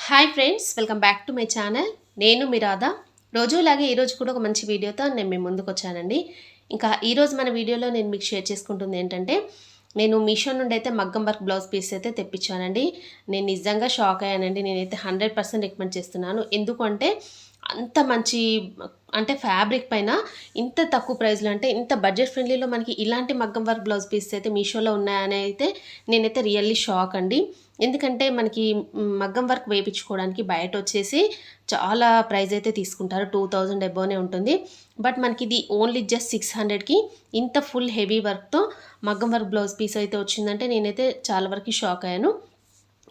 Hi friends, welcome back to my channel. నేను మీ రాధా. రోజులాగే ఈరోజు కూడా ఒక మంచి వీడియోతో నేను మీ ముందుకు వచ్చానండి. ఇంకా ఈరోజు మన వీడియోలో నేను మీకు షేర్ చేసుకుంటుంది ఏంటంటే, నేను మీషో నుండి అయితే మగ్గం వర్క్ బ్లౌజ్ పీస్ అయితే తెప్పించానండి. నేను నిజంగా షాక్ అయ్యానండి. నేనైతే 100% రికమెండ్ చేస్తున్నాను. ఎందుకంటే అంత మంచి అంటే ఫ్యాబ్రిక్ పైన ఇంత తక్కువ ప్రైస్లో, అంటే ఇంత బడ్జెట్ ఫ్రెండ్లీలో మనకి ఇలాంటి మగ్గం వర్క్ బ్లౌజ్ పీస్ అయితే మీషోలో ఉన్నాయని అయితే నేనైతే రియల్లీ షాక్ అండి. ఎందుకంటే మనకి మగ్గం వర్క్ వేయించుకోవడానికి బయట వచ్చేసి చాలా ప్రైస్ అయితే తీసుకుంటారు. 2000 అబోనే ఉంటుంది. బట్ మనకి ఇది ఓన్లీ జస్ట్ 600కి ఇంత ఫుల్ హెవీ వర్క్తో మగ్గం వర్క్ బ్లౌజ్ పీస్ అయితే వచ్చిందంటే నేనైతే చాలా వరకు షాక్ అయ్యాను.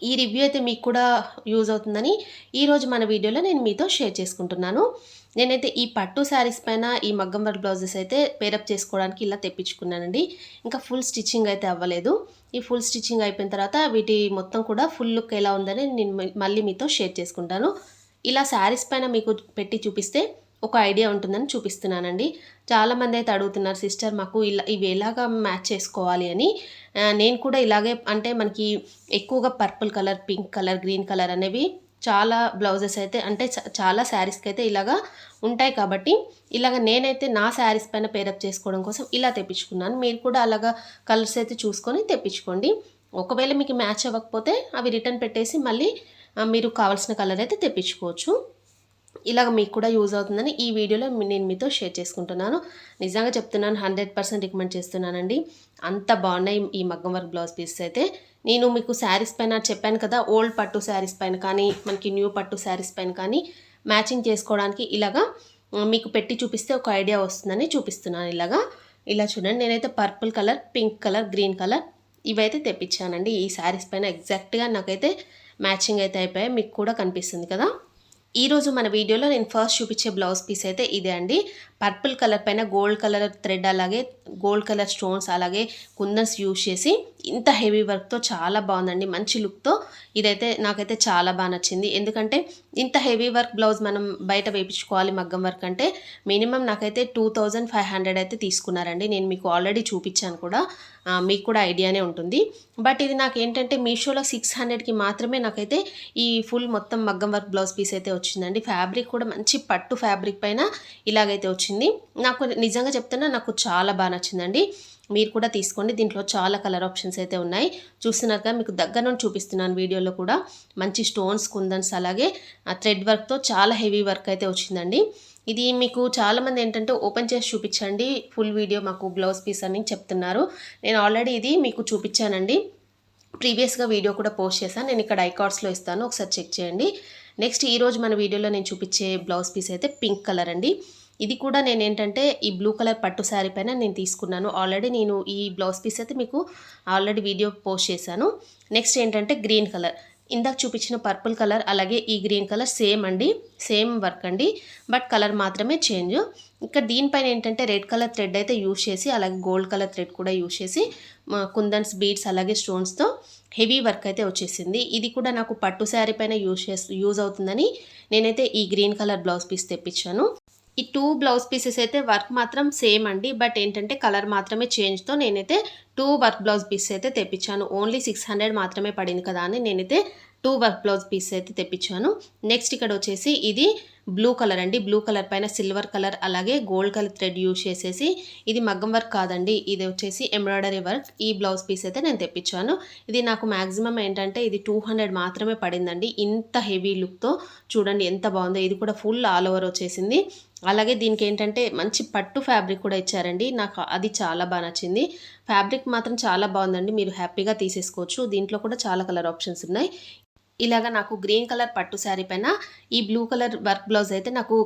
ఈ రివ్యూ అయితే మీకు కూడా యూజ్ అవుతుందని ఈరోజు మన వీడియోలో నేను మీతో షేర్ చేసుకుంటున్నాను. నేనైతే ఈ పట్టు శారీస్ పైన ఈ మగ్గం వర్క్ బ్లౌజెస్ అయితే పేరప్ చేసుకోవడానికి ఇలా తెప్పించుకున్నానండి. ఇంకా ఫుల్ స్టిచ్చింగ్ అయితే అవ్వలేదు. ఈ ఫుల్ స్టిచ్చింగ్ అయిపోయిన తర్వాత వీటి మొత్తం కూడా ఫుల్ లుక్ ఎలా ఉందని నేను మళ్ళీ మీతో షేర్ చేసుకుంటాను. ఇలా శారీస్ పైన మీకు పెట్టి చూపిస్తే ఒక ఐడియా ఉంటుందని చూపిస్తున్నానండి. చాలామంది అయితే అడుగుతున్నారు, సిస్టర్ మాకు ఇలా ఇవి ఎలాగా మ్యాచ్ చేసుకోవాలి అని. నేను కూడా ఇలాగే, అంటే మనకి ఎక్కువగా purple colour, pink colour, green colour అనేవి చాలా బ్లౌజెస్ అయితే, అంటే చాలా శారీస్కి అయితే ఇలాగా ఉంటాయి. కాబట్టి ఇలాగ నేనైతే నా శారీస్ పైన పేరప్ చేసుకోవడం కోసం ఇలా తెప్పించుకున్నాను. మీరు కూడా అలాగా కలర్స్ అయితే చూసుకొని తెప్పించుకోండి. ఒకవేళ మీకు మ్యాచ్ అవ్వకపోతే అవి రిటర్న్ పెట్టేసి మళ్ళీ మీరు కావాల్సిన కలర్ అయితే తెప్పించుకోవచ్చు. ఇలాగ మీకు కూడా యూజ్ అవుతుందని ఈ వీడియోలో నేను మీతో షేర్ చేసుకుంటున్నాను. నిజంగా చెప్తున్నాను, 100% రికమెండ్ చేస్తున్నానండి. అంత బాగున్నాయి ఈ మగ్గం వర్క్ బ్లౌజ్ పీసెస్ అయితే. నేను మీకు శారీస్ పైన చెప్పాను కదా, ఓల్డ్ పట్టు శారీస్ పైన కానీ మనకి న్యూ పట్టు శారీస్ పైన కానీ మ్యాచింగ్ చేసుకోవడానికి ఇలాగా మీకు పెట్టి చూపిస్తే ఒక ఐడియా వస్తుందని చూపిస్తున్నాను. ఇలా చూడండి, నేనైతే purple colour, pink colour, green colour ఇవైతే తెప్పించానండి. ఈ శారీస్ పైన ఎగ్జాక్ట్గా నాకైతే మ్యాచింగ్ అయితే అయిపోయాయి. మీకు కూడా కనిపిస్తుంది కదా. ఈరోజు మన వీడియోలో నేను ఫస్ట్ చూపించే బ్లౌజ్ పీస్ అయితే ఇదే అండి. పర్పుల్ కలర్ పైన గోల్డ్ కలర్ థ్రెడ్, అలాగే గోల్డ్ కలర్ స్టోన్స్, అలాగే కుందన్స్ యూజ్ చేసి ఇంత హెవీ వర్క్తో చాలా బాగుందండి. మంచి లుక్తో ఇదైతే నాకైతే చాలా బాగా నచ్చింది. ఎందుకంటే ఇంత హెవీ వర్క్ బ్లౌజ్ మనం బయట వేయించుకోవాలి మగ్గం వర్క్ అంటే మినిమం నాకైతే 2500 అయితే తీసుకున్నారండి. నేను మీకు ఆల్రెడీ చూపించాను కూడా, మీకు కూడా ఐడియానే ఉంటుంది. బట్ ఇది నాకు ఏంటంటే మీషోలో 600కి మాత్రమే నాకైతే ఈ ఫుల్ మొత్తం మగ్గం వర్క్ బ్లౌజ్ పీస్ అయితే వచ్చిందండి. ఫ్యాబ్రిక్ కూడా మంచి పట్టు ఫ్యాబ్రిక్ పైన ఇలాగైతే వచ్చింది. నాకు నిజంగా చెప్తున్నా, నాకు చాలా బాగా నచ్చిందండి. మీరు కూడా తీసుకోండి. దీంట్లో చాలా కలర్ ఆప్షన్స్ అయితే ఉన్నాయి. చూస్తున్నారు కదా, మీకు దగ్గర నుండి చూపిస్తున్నాను వీడియోలో కూడా. మంచి స్టోన్స్, కుందన్స్, అలాగే థ్రెడ్ వర్క్తో చాలా హెవీ వర్క్ అయితే వచ్చిందండి. ఇది మీకు చాలామంది ఏంటంటే ఓపెన్ చేసి చూపించండి ఫుల్ వీడియో మాకు బ్లౌజ్ పీస్ అని చెప్తున్నారు. నేను ఆల్రెడీ ఇది మీకు చూపించానండి. ప్రీవియస్గా వీడియో కూడా పోస్ట్ చేశాను. నేను ఇక్కడ ఐకార్డ్స్లో ఇస్తాను, ఒకసారి చెక్ చేయండి. నెక్స్ట్ ఈరోజు మన వీడియోలో నేను చూపించే బ్లౌజ్ పీస్ అయితే పింక్ కలర్ అండి. ఇది కూడా నేను ఏంటంటే ఈ బ్లూ కలర్ పట్టు శారీ పైన నేను తీసుకున్నాను. ఆల్రెడీ నేను ఈ బ్లౌజ్ పీస్ అయితే మీకు ఆల్రెడీ వీడియో పోస్ట్ చేశాను. నెక్స్ట్ ఏంటంటే గ్రీన్ కలర్, ఇందాక చూపించిన పర్పుల్ కలర్ అలాగే ఈ గ్రీన్ కలర్ సేమ్ అండి, సేమ్ వర్క్ అండి. బట్ కలర్ మాత్రమే చేంజ్. ఇక్కడ దీనిపైన ఏంటంటే రెడ్ కలర్ థ్రెడ్ అయితే యూజ్ చేసి, అలాగే గోల్డ్ కలర్ థ్రెడ్ కూడా యూజ్ చేసి కుందన్స్, బీడ్స్, అలాగే స్టోన్స్తో హెవీ వర్క్ అయితే వచ్చేసింది. ఇది కూడా నాకు పట్టు శారీ పైన యూజ్ అవుతుందని నేనైతే ఈ గ్రీన్ కలర్ బ్లౌజ్ పీస్ తెప్పించాను. ఈ 2 బ్లౌజ్ పీసెస్ అయితే వర్క్ మాత్రం సేమ్ అండి. బట్ ఏంటంటే కలర్ మాత్రమే చేంజ్తో నేనైతే 2 వర్క్ బ్లౌజ్ పీసెస్ అయితే తెప్పించాను. ఓన్లీ 600 మాత్రమే పడింది కదా అని నేనైతే 2 వర్క్ బ్లౌజ్ పీసెస్ అయితే తెప్పించాను. నెక్స్ట్ ఇక్కడ వచ్చేసి ఇది బ్లూ కలర్ అండి. బ్లూ కలర్ పైన సిల్వర్ కలర్ అలాగే గోల్డ్ కలర్ థ్రెడ్ యూజ్ చేసేసి, ఇది మగ్గం వర్క్ కాదండి, ఇది వచ్చేసి ఎంబ్రాయిడరీ వర్క్. ఈ బ్లౌజ్ పీస్ అయితే నేను తెప్పించాను. ఇది నాకు మ్యాక్సిమం ఏంటంటే ఇది 200 మాత్రమే పడిందండి. ఇంత హెవీ లుక్తో చూడండి ఎంత బాగుందో. ఇది కూడా ఫుల్ ఆల్ ఓవర్ వచ్చేసింది. అలాగే దీనికి ఏంటంటే మంచి పట్టు ఫ్యాబ్రిక్ కూడా ఇచ్చారండి. నాకు అది చాలా బాగా నచ్చింది. ఫ్యాబ్రిక్ మాత్రం చాలా బాగుందండి. మీరు హ్యాపీగా తీసేసుకోవచ్చు. దీంట్లో కూడా చాలా కలర్ ఆప్షన్స్ ఉన్నాయి. ఇలాగ నాకు గ్రీన్ కలర్ పట్టు శారీ పైన ఈ బ్లూ కలర్ వర్క్ బ్లౌజ్ అయితే నాకు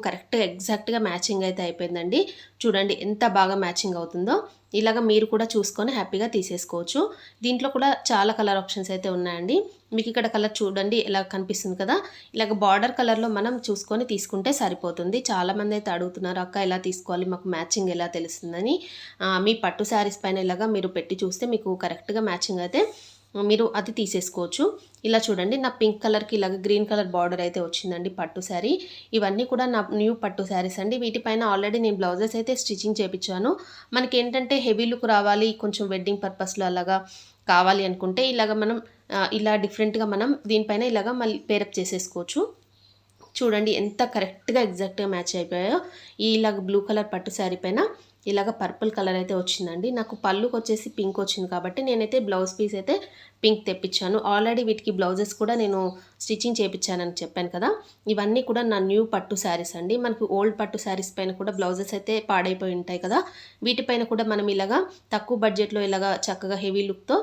ఎగ్జాక్ట్గా మ్యాచింగ్ అయితే అయిపోయిందండి. చూడండి ఎంత బాగా మ్యాచింగ్ అవుతుందో. ఇలాగ మీరు కూడా చూసుకొని హ్యాపీగా తీసేసుకోవచ్చు. దీంట్లో కూడా చాలా కలర్ ఆప్షన్స్ అయితే ఉన్నాయండి. మీకు ఇక్కడ కలర్ చూడండి ఎలా కనిపిస్తుంది కదా. ఇలాగ బార్డర్ కలర్లో మనం చూసుకొని తీసుకుంటే సరిపోతుంది. చాలామంది అయితే అడుగుతున్నారు, అక్క ఎలా తీసుకోవాలి, మాకు మ్యాచింగ్ ఎలా తెలుస్తుందని. మీ పట్టు శారీస్ పైన ఇలాగ మీరు పెట్టి చూస్తే మీకు కరెక్ట్గా మ్యాచింగ్ అయితే మీరు అది తీసేసుకోవచ్చు. ఇలా చూడండి, నా పింక్ కలర్కి ఇలాగ గ్రీన్ కలర్ బార్డర్ అయితే వచ్చిందండి పట్టు శారీ. ఇవన్నీ కూడా నా న్యూ పట్టు శారీస్ అండి. వీటిపైన ఆల్రెడీ నేను బ్లౌజెస్ అయితే స్టిచ్చింగ్ చేయించాను. మనకి ఏంటంటే హెవీ లుక్ రావాలి, కొంచెం వెడ్డింగ్ పర్పస్లో అలాగా కావాలి అనుకుంటే ఇలాగ మనం ఇలా డిఫరెంట్గా మనం దీనిపైన ఇలాగ మళ్ళీ పేరప్ చేసేసుకోవచ్చు. చూడండి ఎంత కరెక్ట్గా ఎగ్జాక్ట్గా మ్యాచ్ అయిపోయాయో. ఇలాగ బ్లూ కలర్ పట్టు శారీ పైన ఇలాగ పర్పుల్ కలర్ అయితే వచ్చిందండి. నాకు పళ్ళుకి వచ్చేసి పింక్ వచ్చింది కాబట్టి నేనైతే బ్లౌజ్ పీస్ అయితే పింక్ తెప్పించాను. ఆల్రెడీ వీటికి బ్లౌజెస్ కూడా నేను స్టిచ్చింగ్ చేయించానని చెప్పాను కదా. ఇవన్నీ కూడా నా న్యూ పట్టు శారీస్ అండి. మనకు ఓల్డ్ పట్టు శారీస్ పైన కూడా బ్లౌజెస్ అయితే పాడైపోయి ఉంటాయి కదా, వీటిపైన కూడా మనం ఇలాగా తక్కువ బడ్జెట్లో ఇలాగా చక్కగా హెవీ లుక్తో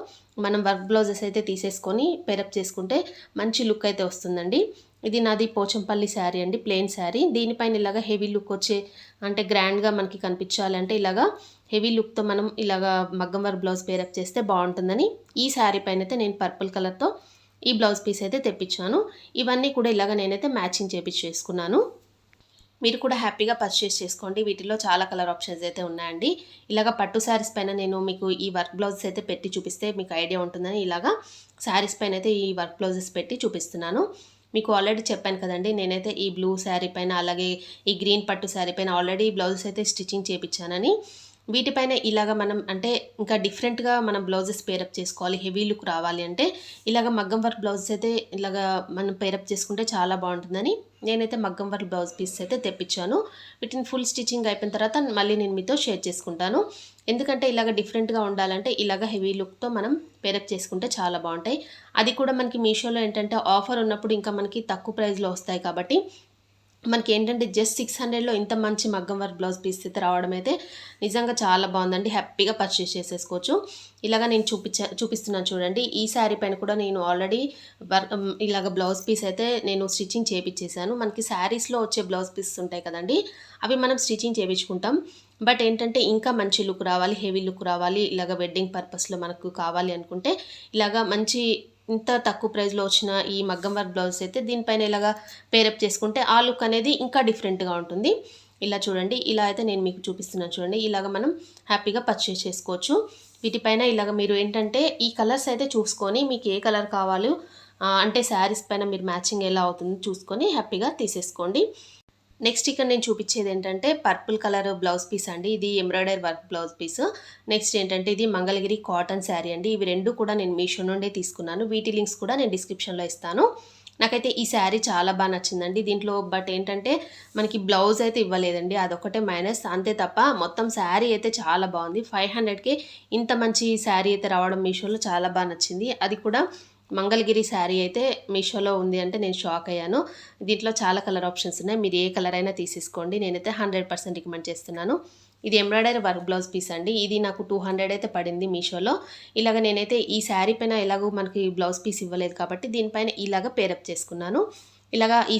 మనం వర్క్ బ్లౌజెస్ అయితే తీసేసుకొని పేరప్ చేసుకుంటే మంచి లుక్ అయితే వస్తుందండి. ఇది నాది పోచంపల్లి శారీ అండి, ప్లెయిన్ శారీ. దీనిపైన ఇలాగా హెవీ లుక్ వచ్చే అంటే గ్రాండ్గా మనకి కనిపించాలంటే ఇలాగా హెవీ లుక్తో మనం ఇలాగా మగ్గం వర్క్ బ్లౌజ్ పేరప్ చేస్తే బాగుంటుందని ఈ శారీ పైన అయితే నేను పర్పుల్ కలర్తో ఈ బ్లౌజ్ పీస్ అయితే తెప్పించాను. ఇవన్నీ కూడా ఇలాగ నేనైతే మ్యాచింగ్ చేసుకున్నాను. మీరు కూడా హ్యాపీగా పర్చేస్ చేసుకోండి. వీటిలో చాలా కలర్ ఆప్షన్స్ అయితే ఉన్నాయండి. ఇలాగ పట్టు శారీస్ పైన నేను మీకు ఈ వర్క్ బ్లౌజెస్ అయితే పెట్టి చూపిస్తే మీకు ఐడియా ఉంటుందని ఇలాగా శారీస్ పైన అయితే ఈ వర్క్ బ్లౌజెస్ పెట్టి చూపిస్తున్నాను. మీకు ఆల్రెడీ చెప్పాను కదండి, నేనైతే ఈ బ్లూ శారీ పైన అలాగే ఈ గ్రీన్ పట్టు శారీ పైన ఆల్రెడీ బ్లౌజెస్ అయితే స్టిచ్చింగ్ చేయించానని. వీటిపైన ఇలాగ మనం అంటే ఇంకా డిఫరెంట్గా మనం బ్లౌజెస్ పేరప్ చేసుకోవాలి, హెవీ లుక్ రావాలి అంటే ఇలాగ మగ్గం వర్క్ బ్లౌజెస్ అయితే ఇలాగ మనం పేరప్ చేసుకుంటే చాలా బాగుంటుందని నేనైతే మగ్గం వర్క్ బ్లౌజ్ పీస్ అయితే తెప్పించాను. వీటిని ఫుల్ స్టిచ్చింగ్ అయిపోయిన తర్వాత మళ్ళీ నేను మీతో షేర్ చేసుకుంటాను. ఎందుకంటే ఇలాగ డిఫరెంట్గా ఉండాలంటే ఇలాగ హెవీ లుక్తో మనం పేరప్ చేసుకుంటే చాలా బాగుంటాయి. అది కూడా మనకి మీషోలో ఏంటంటే ఆఫర్ ఉన్నప్పుడు ఇంకా మనకి తక్కువ ప్రైస్లో వస్తాయి కాబట్టి మనకి ఏంటంటే జస్ట్ 600లో ఇంత మంచి మగ్గం వర్క్ బ్లౌజ్ పీస్ అయితే రావడం అయితే నిజంగా చాలా బాగుందండి. హ్యాపీగా పర్చేస్ చేసేసుకోవచ్చు. ఇలాగ నేను చూపిస్తున్నాను చూడండి. ఈ శారీ పైన కూడా నేను ఆల్రెడీ ఇలాగ బ్లౌజ్ పీస్ అయితే నేను స్టిచ్చింగ్ చేయించేసాను. మనకి శారీస్లో వచ్చే బ్లౌజ్ పీసెస్ ఉంటాయి కదండి, అవి మనం స్టిచ్చింగ్ చేయించుకుంటాం. బట్ ఏంటంటే ఇంకా మంచి లుక్ రావాలి, హెవీ లుక్ రావాలి, ఇలాగ వెడ్డింగ్ పర్పస్లో మనకు కావాలి అనుకుంటే ఇలాగ మంచి ఇంత తక్కువ ప్రైస్లో వచ్చిన ఈ మగ్గం వర్క్ బ్లౌజ్ అయితే దీనిపైన ఇలాగా పేరప్ చేసుకుంటే ఆ లుక్ అనేది ఇంకా డిఫరెంట్గా ఉంటుంది. ఇలా చూడండి, ఇలా అయితే నేను మీకు చూపిస్తున్నాను చూడండి. ఇలాగ మనం హ్యాపీగా పర్చేస్ చేసుకోవచ్చు. వీటిపైన ఇలాగ మీరు ఏంటంటే ఈ కలర్స్ అయితే చూసుకొని మీకు ఏ కలర్ కావాలో అంటే శారీస్ పైన మీరు మ్యాచింగ్ ఎలా అవుతుందో చూసుకొని హ్యాపీగా తీసేసుకోండి. నెక్స్ట్ ఇక్కడ నేను చూపించేది ఏంటంటే పర్పుల్ కలర్ బ్లౌజ్ పీస్ అండి. ఇది embroidery work blouse piece. Next ఏంటంటే ఇది మంగళగిరి కాటన్ శారీ అండి. ఇవి రెండు కూడా నేను మీషో నుండే తీసుకున్నాను. వీటి లింక్స్ కూడా నేను డిస్క్రిప్షన్లో ఇస్తాను. నాకైతే ఈ శారీ చాలా బాగా నచ్చిందండి. దీంట్లో బట్ ఏంటంటే మనకి బ్లౌజ్ అయితే ఇవ్వలేదండి, అదొకటే మైనస్. అంతే తప్ప మొత్తం శారీ అయితే చాలా బాగుంది. 500కే ఇంత మంచి శారీ అయితే రావడం మీషోలో చాలా బాగా నచ్చింది. అది కూడా మంగళగిరి శారీ అయితే మీషోలో ఉంది అంటే నేను షాక్ అయ్యాను. దీంట్లో చాలా కలర్ ఆప్షన్స్ ఉన్నాయి, మీరు ఏ కలర్ అయినా తీసేసుకోండి. నేనైతే 100% రికమెండ్ చేస్తున్నాను. ఇది ఎంబ్రాయిడరీ వర్క్ బ్లౌజ్ పీస్ అండి. ఇది నాకు 200 అయితే పడింది మీషోలో. ఇలాగ నేనైతే ఈ శారీ పైన ఎలాగో మనకి బ్లౌజ్ పీస్ ఇవ్వలేదు కాబట్టి దీనిపైన ఇలాగ పేరప్ చేసుకున్నాను. ఇలాగా ఈ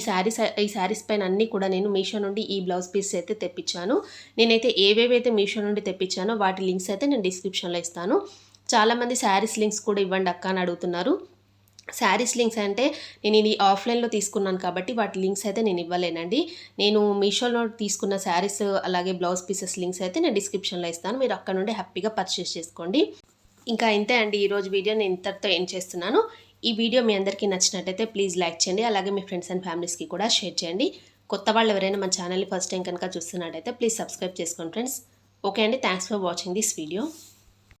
శారీస్ పైన అన్నీ కూడా నేను మీషో నుండి ఈ బ్లౌజ్ పీస్ అయితే తెప్పించాను. నేనైతే ఏవేవైతే మీషో నుండి తెప్పించానో వాటి లింక్స్ అయితే నేను డిస్క్రిప్షన్లో ఇస్తాను. చాలామంది శారీస్ లింక్స్ కూడా ఇవ్వండి అక్క అని అడుగుతున్నారు. శారీస్ లింక్స్ అంటే నేను ఇది ఆఫ్లైన్లో తీసుకున్నాను కాబట్టి వాటి లింక్స్ అయితే నేను ఇవ్వలేనండి. నేను మీషోలో తీసుకున్న శారీస్ అలాగే బ్లౌజ్ పీసెస్ లింక్స్ అయితే నేను డిస్క్రిప్షన్లో ఇస్తాను. మీరు అక్కడ నుండి హ్యాపీగా పర్చేస్ చేసుకోండి. ఇంకా ఇంతే అండి, ఈరోజు వీడియో నేను ఇంతటితో ఎండ్ చేస్తున్నాను. ఈ వీడియో మీ అందరికీ నచ్చినట్టయితే ప్లీజ్ లైక్ చేయండి, అలాగే మీ ఫ్రెండ్స్ అండ్ ఫ్యామిలీస్కి కూడా షేర్ చేయండి. కొత్త వాళ్ళు ఎవరైనా మన ఛానల్ని ఫస్ట్ టైం కనుక చూస్తున్నట్టయితే ప్లీజ్ సబ్స్క్రైబ్ చేసుకోండి ఫ్రెండ్స్. ఓకే అండి, thanks for watching this video.